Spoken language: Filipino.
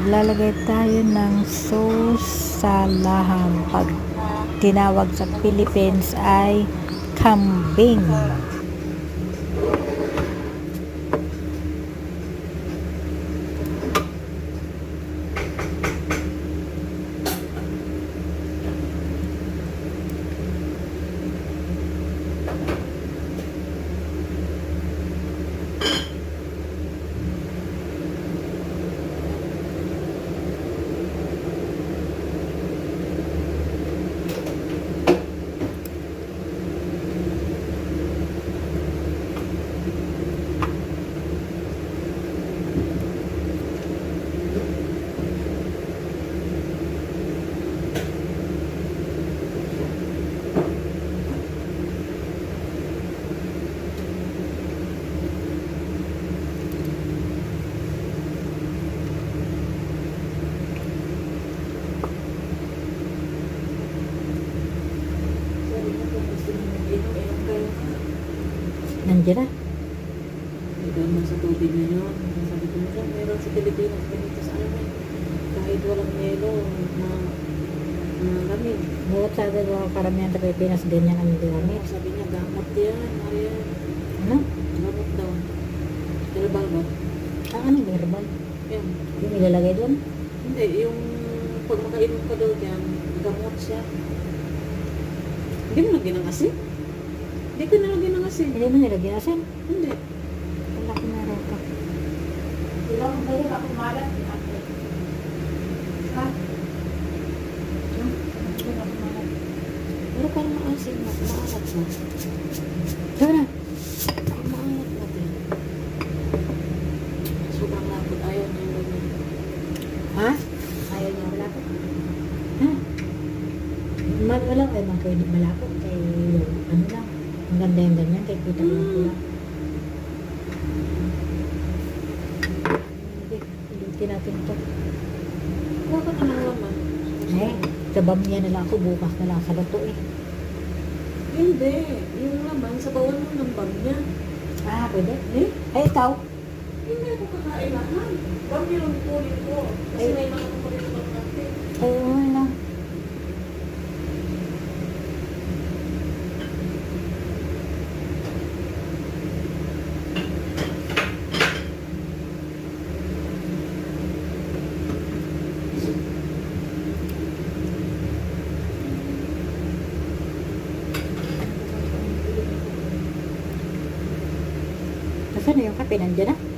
Maglalagay tayo ng sauce sa laham. Pag tinawag sa Philippines ay kambing. Nandiyan na. Ito naman sa tubig na yun. Sabi ko nila, meron sa Pilipinas ganito sa amin. Kahit walang yelo, na lamig. Bukat sa atin mga karamihan sa Pilipinas, ganyan ang gamit. Sabi niya, gamot yan, Marian. Ano? Gamot daw. Herbal ba? Anong herbal? Yan. Yung ilalagay doon? Hindi, yung pag makainom ka daw yan, gamot siya. Hindi mo lagyan ng asin? Hindi ka nalagyan ng asin. Hindi mo nilagyan asin? Hindi. Wala ko na rin ka. Ilang ba yun ako malat? Ha? Pero parang maasin na, maalat na. Sabi na. Ay, maalat na din. Sobrang lapot, ayaw niya yung ganyan. Ha? Ayaw niya malapot? Ha? Wala kayo mga pwede malapot. Kay ano lang. Ang ganda yung ganyan. Kaya kita ko lang pula. Hindi. Ulitin natin ito. Bakit anong laman? Eh, sa bamya na lang ako. Bukas na lang sa luto eh. Hindi. Yung laman, sabawan mo ng bamya. Ah, pwede? Eh? Ay, ikaw? Hindi ako kakain lahat. Bamya yung kunin ko. Kasi Ay. may mga kunin ko natin. Ay, okay lang. Nasaan na yung kape? Nandiyan na?